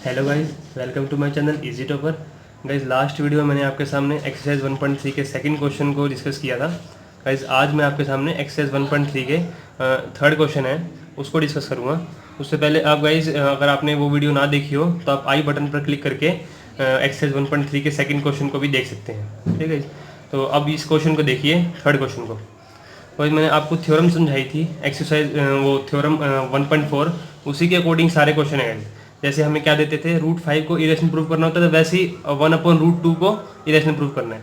Hello guys, welcome to my channel easy topper. Guys, last video में मैंने आपके सामने एक्सरसाइज 1.3 के सेकंड क्वेश्चन को डिस्कस किया था। गाइस, आज मैं आपके सामने एक्सरसाइज 1.3 के थर्ड क्वेश्चन है उसको डिस्कस करूँगा। उससे पहले आप गाइस, अगर आपने वो वीडियो ना देखी हो तो आप आई बटन पर क्लिक करके एक्सरसाइज 1.3 के सेकंड क्वेश्चन को भी देख सकते हैं। ठीक है, तो अब इस क्वेश्चन को देखिए, थर्ड क्वेश्चन को। वही मैंने आपको थ्योरम समझाई थी एक्सरसाइज, वो थ्योरम 1.4, उसी के अकॉर्डिंग सारे क्वेश्चन है। जैसे हमें क्या देते थे, √5 को इरेशनल प्रूव करना होता है, तो वैसे ही 1/√2 को इरेशनल प्रूव करना है।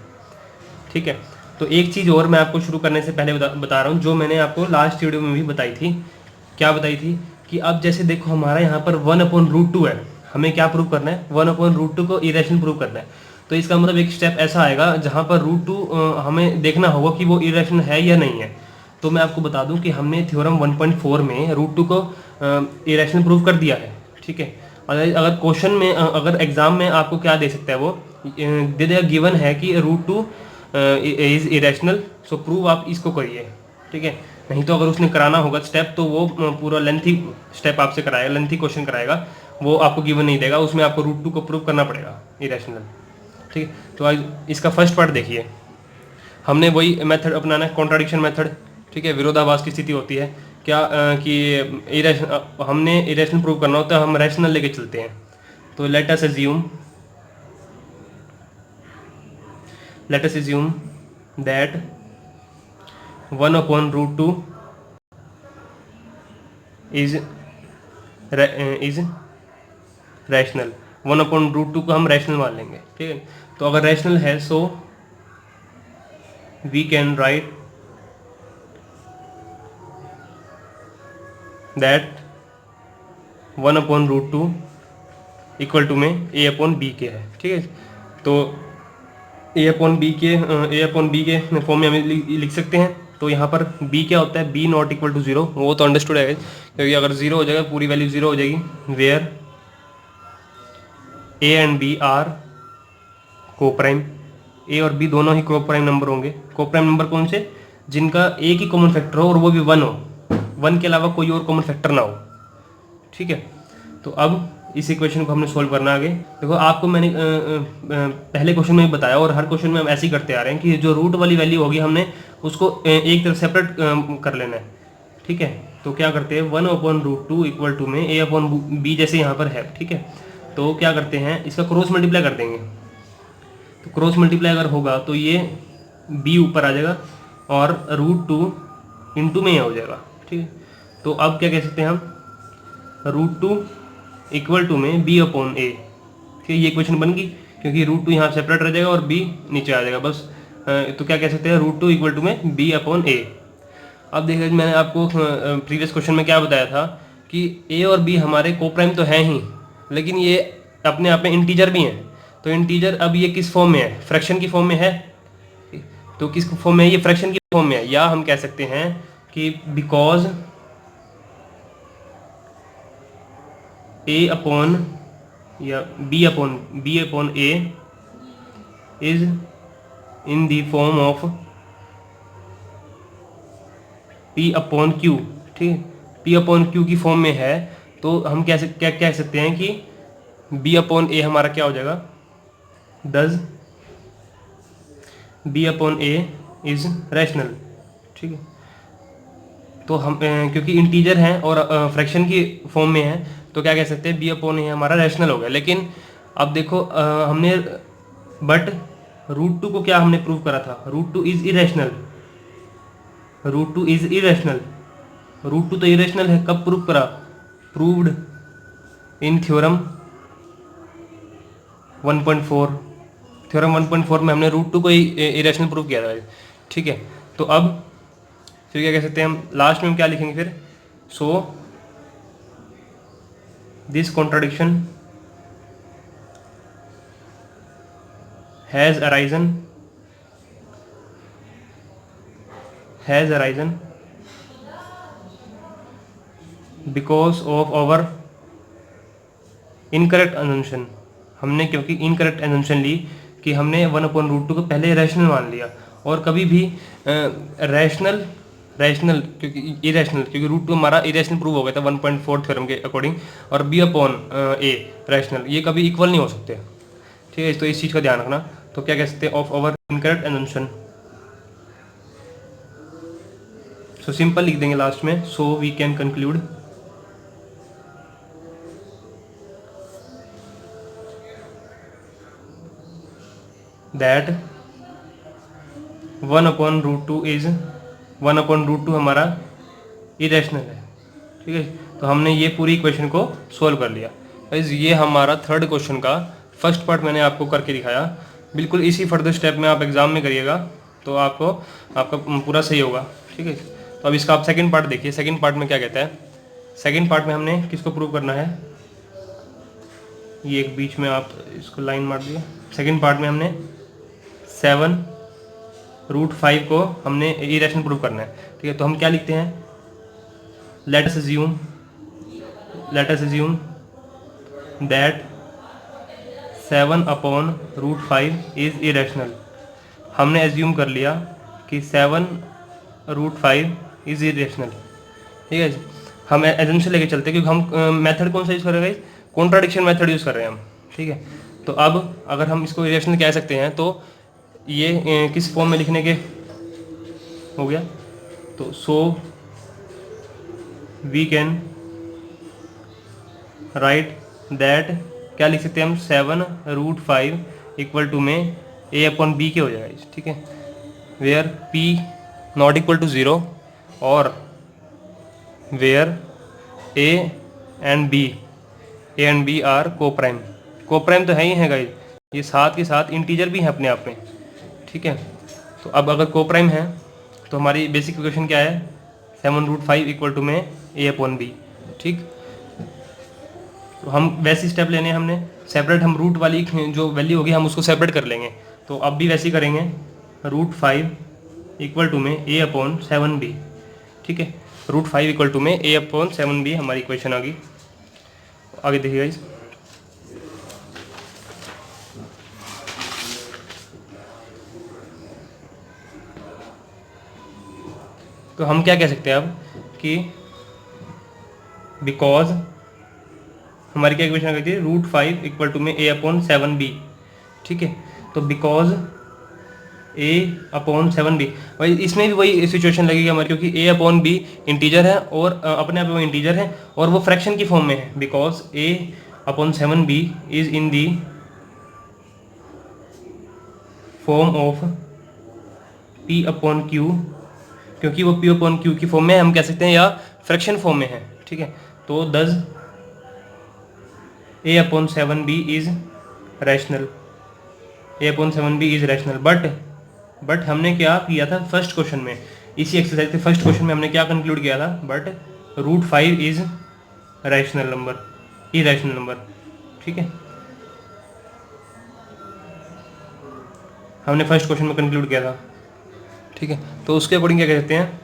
ठीक है, तो एक चीज़ और मैं आपको शुरू करने से पहले बता रहा हूँ, जो मैंने आपको लास्ट वीडियो में भी बताई थी। क्या बताई थी कि अब जैसे देखो, हमारा यहाँ पर 1/√2 है, हमें क्या प्रूव करना है, 1/√2 को इरेशनल प्रूव करना है। तो इसका मतलब एक स्टेप ऐसा आएगा जहाँ पर √2 हमें देखना होगा कि वो इरेशनल है या नहीं है। तो मैं आपको बता दूं कि हमने थ्योरम 1.4 में √2 को इरेशनल प्रूव कर दिया है। ठीक है, अगर क्वेश्चन में, अगर एग्जाम में आपको क्या दे सकता है, वो दे देगा, गिवन है कि √2 इज इरेशनल, सो प्रूव आप इसको करिए। ठीक है, नहीं तो अगर उसने कराना होगा स्टेप, तो वो पूरा लेंथी स्टेप आपसे कराएगा, लेंथी क्वेश्चन कराएगा, वो आपको गिवन नहीं देगा, उसमें आपको √2 को प्रूव करना पड़ेगा इरेशनल। ठीक है, तो आज इसका फर्स्ट पार्ट देखिए। हमने वही मेथड अपनाना है, कॉन्ट्राडिक्शन मेथड। ठीक है, विरोधाभास की स्थिति होती है क्या, कि हमने इरेशनल प्रूव करना होता है, हम रैशनल लेके चलते हैं। तो let us assume that 1/√2 is rational. 1/√2 को हम रैशनल मान लेंगे। ठीक है, तो अगर रैशनल है, so we can write that 1/√2 equal to में a/b के है। ठीक है, तो a/b के फॉर्म में हम लिख सकते हैं। तो यहाँ पर b क्या होता है, b नॉट इक्वल टू 0, वो तो अंडरस्टूड है, क्योंकि अगर 0 हो जाएगा पूरी वैल्यू 0 हो जाएगी। Where a and b are coprime, a और b दोनों ही को प्राइम नंबर होंगे। को प्राइम नंबर कौन से, जिनका एक ही कॉमन फैक्टर हो और वो भी 1 हो, 1 के अलावा कोई और कॉमन फैक्टर ना हो। ठीक है, तो अब इस इक्वेशन को हमने सोल्व करना आगे। देखो, आपको मैंने पहले क्वेश्चन में बताया, और हर क्वेश्चन में हम ऐसे ही करते आ रहे हैं कि जो रूट वाली वैल्यू होगी हमने उसको एक तरफ सेपरेट कर लेना है। ठीक है, तो क्या करते हैं, 1/√2 इक्वल टू में a/b जैसे यहाँ पर है। ठीक है, तो क्या करते हैं, इसका क्रॉस मल्टीप्लाई कर देंगे। तो क्रॉस मल्टीप्लाई अगर होगा तो ये b ऊपर आ जाएगा और √2 इंटू में हो जाएगा। ठीक है, तो अब क्या कह सकते हैं हम, √2 इक्वल टू में b/a। ठीक है, ये इक्वेशन बन गई, क्योंकि √2 यहाँ सेपरेट रह जाएगा और b नीचे आ जाएगा बस। तो क्या कह सकते हैं, √2 इक्वल टू में b/a। अब देखिए, मैंने आपको प्रीवियस क्वेश्चन में क्या बताया था कि a और b हमारे कोप्राइम तो हैं ही, लेकिन ये अपने आप में इंटीजर भी हैं। तो इंटीजर, अब ये किस फॉर्म में है, फ्रैक्शन की फॉर्म में है। तो किस फॉर्म में है, ये फ्रैक्शन की फॉर्म में है, या हम कह सकते हैं कि बिकॉज a/, या b/a is in the form of p/q। ठीक है, p/q की फॉर्म में है, तो हम क्या कह सकते हैं कि b/a हमारा क्या हो जाएगा, डज b/a इज रैशनल। ठीक है, तो हम क्योंकि इंटीजर हैं और फ्रैक्शन की फॉर्म में है, तो क्या कह सकते हैं, b/a हमारा रैशनल हो गया। लेकिन अब देखो, हमने बट √2 को क्या हमने प्रूव करा था, √2 इज इरेशनल। √2 इज इरेशनल, √2 तो इरेशनल है, कब प्रूव करा, प्रूव्ड इन थ्योरम 1.4। थ्योरम 1.4 में हमने √2 को इरेशनल प्रूव किया था। ठीक है, तो अब फिर क्या कह सकते हैं हम, लास्ट में हम क्या लिखेंगे फिर, so this contradiction has arisen because of our incorrect assumption. हमने क्योंकि इनकरेक्ट अजम्पशन ली कि हमने 1/√2 को पहले रैशनल मान लिया, और कभी भी रैशनल रैशनल क्योंकि इरेशनल, क्योंकि रूट टू हमारा इरेशनल प्रूव हो गया था 1.4 थ्योरम के अकॉर्डिंग, और बी अपॉन ए रैशनल, ये कभी इक्वल नहीं हो सकते, ठीक है। तो इस चीज़ का ध्यान रखना। तो क्या कह सकते हैं, of our incorrect assumption, so simple लिख देंगे लास्ट में, so we can conclude that 1/√2 हमारा इरेशनल है, ठीक है। तो हमने ये पूरी इक्वेशन को सोल्व कर लिया। गाइस ये हमारा थर्ड क्वेश्चन का फर्स्ट पार्ट मैंने आपको करके दिखाया। बिल्कुल इसी फर्दर स्टेप में आप एग्जाम में करिएगा तो आपको आपका पूरा सही होगा, ठीक है। तो अब इसका आप सेकंड पार्ट देखिए। सेकंड पार्ट में क्या कहता है, सेकंड पार्ट में हमने किसको प्रूव करना है, ये एक बीच में आप इसको लाइन मार दिया। सेकंड पार्ट में हमने 7√5 को हमने इरेशनल प्रूव करना है, ठीक है। तो हम क्या लिखते हैं, let us assume that 7/√5 is irrational। हमने एज्यूम कर लिया कि 7/5 इज इरेशनल, ठीक है। हम एजम्पशन लेके चलते हैं क्योंकि हम मेथड कौन सा यूज़ कर रहे हैं, कॉन्ट्राडिक्शन मेथड यूज़ कर रहे हैं हम, ठीक है। तो अब अगर हम इसको इरेशनल कह सकते हैं तो ये किस फॉर्म में लिखने के हो गया, तो so we can write that, क्या लिख सकते हैं हम, 7√5 इक्वल टू में a अपॉन बी के हो जाएगा, ठीक है। Where p not equal to 0 और where a and b are coprime तो है ही है गाइस, ये साथ के साथ इंटीजर भी है अपने आप में, ठीक है। तो अब अगर को प्राइम है तो हमारी बेसिक इक्वेशन क्या है, 7√5 इक्वल टू में a अपॉन बी, ठीक। तो हम वैसी स्टेप लेने हैं हमने, सेपरेट हम रूट वाली जो वैल्यू होगी हम उसको सेपरेट कर लेंगे। तो अब भी वैसे ही करेंगे, √5 इक्वल टू में a अपॉन 7b, ठीक है। √5 इक्वल टू में a अपॉन 7b हमारी इक्वेशन आ गई। आगे देखिए गाइस, तो हम क्या कह सकते हैं अब कि बिकॉज हमारी क्या इक्वेशन आ गई थी, √5 इक्वल टू में a अपॉन 7b, ठीक है। तो बिकॉज a अपॉन 7b, भाई इसमें भी वही सिचुएशन लगेगी हमारी, क्योंकि a अपॉन b इंटीजर है और अपने आप में वो इंटीजर है और वो फ्रैक्शन की फॉर्म में है। Because a upon 7b is in the form of p upon q, क्योंकि वो p अपॉन q की फॉर्म में हम कह सकते हैं या फ्रैक्शन फॉर्म में है, ठीक है। तो दस a upon 7b is rational, a upon 7b is rational, but हमने क्या किया था फर्स्ट क्वेश्चन में, इसी एक्सरसाइज के फर्स्ट क्वेश्चन में हमने क्या कंक्लूड किया था, but √5 is rational number, irrational number, ठीक है। हमने फर्स्ट क्वेश्चन में कंक्लूड किया था, ठीक है। तो उसके अकॉर्डिंग क्या कह सकते हैं,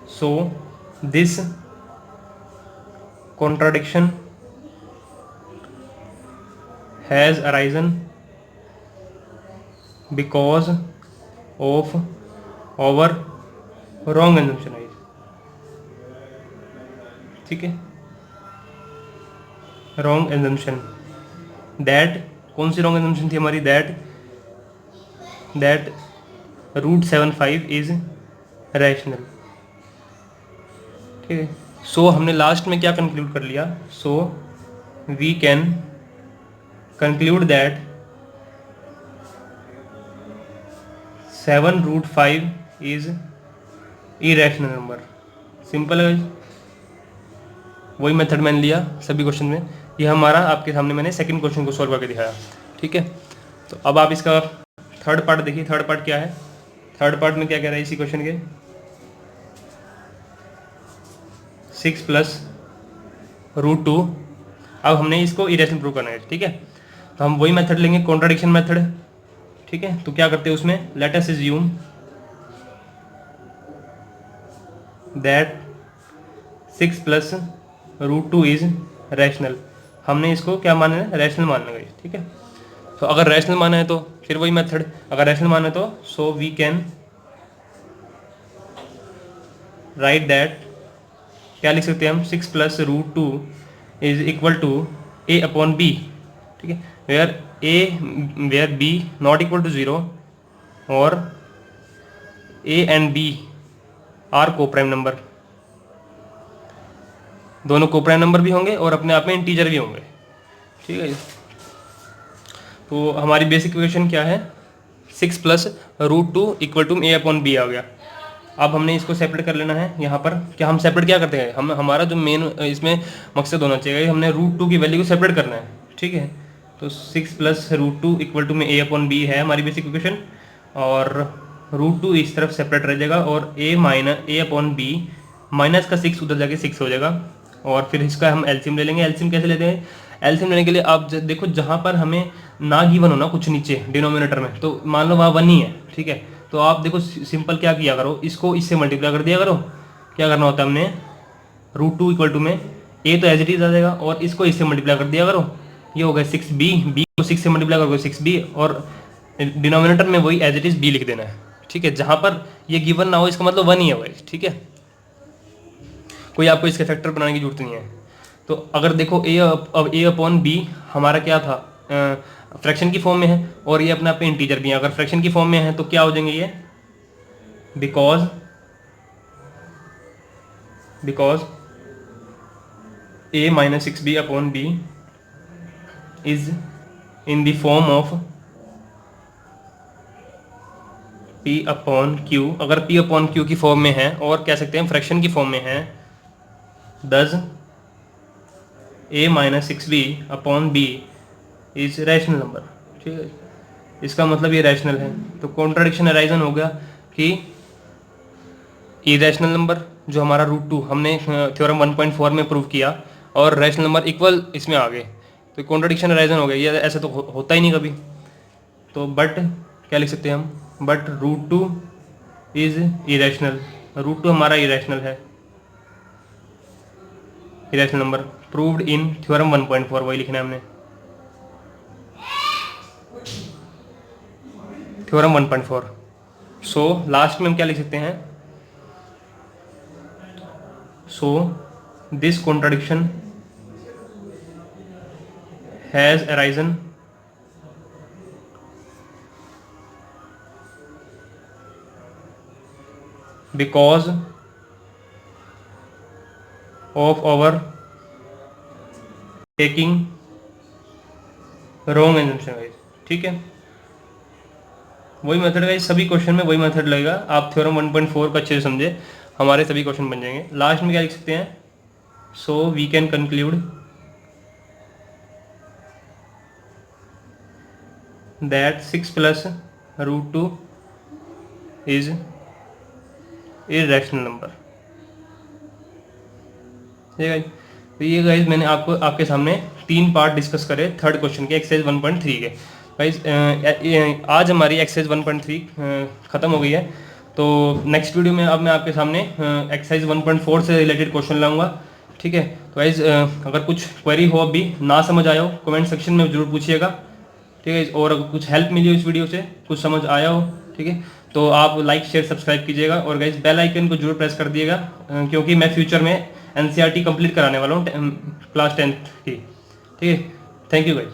so this contradiction has arisen because of our wrong assumption, ठीक है। wrong assumption that, कौन सी wrong assumption थी हमारी, that √75 is rational, ठीक है। सो हमने लास्ट में क्या कंक्लूड कर लिया, so we can conclude that 7√5 is irrational number. Simple है, वही मेथड मैंने लिया सभी क्वेश्चन में। ये हमारा आपके सामने मैंने सेकंड क्वेश्चन को सॉल्व करके दिखाया, ठीक है। तो अब आप इसका थर्ड पार्ट देखिए। थर्ड पार्ट क्या है, थर्ड पार्ट में क्या कह रहा है इसी क्वेश्चन के, 6 + √2। अब हमने इसको इरेशनल प्रूव करना है, ठीक है। तो हम वही मेथड लेंगे, कॉन्ट्राडिक्शन मेथड, ठीक है। तो क्या करते हैं उसमें, let us assume that 6 + √2 is rational. हमने इसको क्या माना है, रैशनल मानना है, ठीक है। तो अगर रैशनल माना है तो फिर वही मेथड, अगर रैशनल माना है तो so we can write that, क्या लिख सकते हैं हम, 6 plus root two is equal to A upon B, ठीक है, where B not equal to 0 और A and B are coprime number, दोनों को प्राइम नंबर भी होंगे और अपने आप में इंटीजर भी होंगे, ठीक है जी। तो हमारी बेसिक इक्वेशन क्या है, 6 plus root two equal to A upon b आ गया। अब हमने इसको सेपरेट कर लेना है यहाँ पर। क्या हम सेपरेट क्या करते हैं, हम हमारा जो मेन इसमें मकसद होना चाहिए, हमने रूट टू की वैल्यू को सेपरेट करना है, ठीक है। तो 6 plus root two equal to में ए अपॉन बी है हमारी बेसिक इक्वेशन, और रूट टू इस तरफ सेपरेट रह जाएगा और ए अपॉन बी माइनस का 6 उधर जाके 6 हो जाएगा। और फिर इसका हम एलसीएम ले लेंगे। एलसीएम कैसे लेते हैं, एलसीएम लेने के लिए आप देखो जहाँ पर हमें ना गिवन हो ना कुछ नीचे डिनोमिनेटर में, तो मान लो वहाँ 1 ही है, ठीक है, तो आप देखो सिंपल क्या किया करो, इसको इससे मल्टीप्लाई कर दिया करो। क्या करना होता है हमने, रूट टू इक्वल टू में ए तो एज इट इज आ जाएगा और इसको इससे मल्टीप्लाई कर दिया करो, ये हो गया 6b, बी को 6 से मल्टीप्लाई करोगे 6b और डिनोमिनेटर में वही एज इट इज b लिख देना है, ठीक है। जहाँ पर ये गिवन ना हो इसका मतलब 1 ही है भाई, ठीक है, कोई आपको इसके फैक्टर बनाने की जरूरत नहीं है। तो अगर देखो ए अपॉन बी हमारा क्या था, फ्रैक्शन की फॉर्म में है और ये अपने आप पे इंटीजर भी है। अगर फ्रैक्शन की फॉर्म में है तो क्या हो जाएंगे ये, because a minus 6b upon B is in the form of p upon q। अगर p अपॉन q की फॉर्म में है और कह सकते हैं फ्रैक्शन की फॉर्म में है, दस a minus 6b upon b is rational number, ठीक है। इसका मतलब ये रैशनल है। तो कॉन्ट्राडिक्शन अराइजन हो गया कि इरेशनल नंबर जो हमारा रूट टू हमने थ्योरम 1.4 में प्रूव किया और रैशनल नंबर इक्वल इसमें आ गए, तो कॉन्ट्राडिक्शन अराइजन हो गया, ये ऐसा तो होता ही नहीं कभी। तो बट क्या लिख सकते हैं हम, but root two is irrational, root two हमारा इरेशनल है, irrational number proved in theorem 1.4, वही लिखना है हमने, थ्योरम 1.4। सो लास्ट में हम क्या लिख सकते हैं, so this contradiction has arisen because of our taking wrong assumption, ठीक है। वही मेथड का सभी क्वेश्चन में वही मेथड लगेगा। आप थ्योरम 1.4 को अच्छे से समझे, हमारे सभी क्वेश्चन बन जाएंगे। लास्ट में क्या लिख सकते हैं, so we can conclude that 6 plus root two is irrational number, ठीक है। तो ये गाइज मैंने आपको आपके सामने 3 पार्ट डिस्कस करे थर्ड क्वेश्चन के एक्सरसाइज 1.3 के। गाइज आज हमारी एक्सरसाइज 1.3 ख़त्म हो गई है। तो नेक्स्ट वीडियो में अब मैं आपके सामने एक्सरसाइज 1.4 से रिलेटेड क्वेश्चन लाऊंगा, ठीक है। तो गाइज अगर कुछ क्वेरी हो अभी ना समझ आया हो कमेंट सेक्शन में जरूर पूछिएगा, ठीक है। और अगर कुछ हेल्प मिली हो इस वीडियो से, कुछ समझ आया हो, ठीक है, तो आप लाइक शेयर सब्सक्राइब कीजिएगा और गाइज बेल आइकन को जरूर प्रेस कर दिएगा, क्योंकि मैं फ्यूचर में NCERT कंप्लीट कराने वाला हूँ क्लास 10th की, ठीक है। Thank you guys.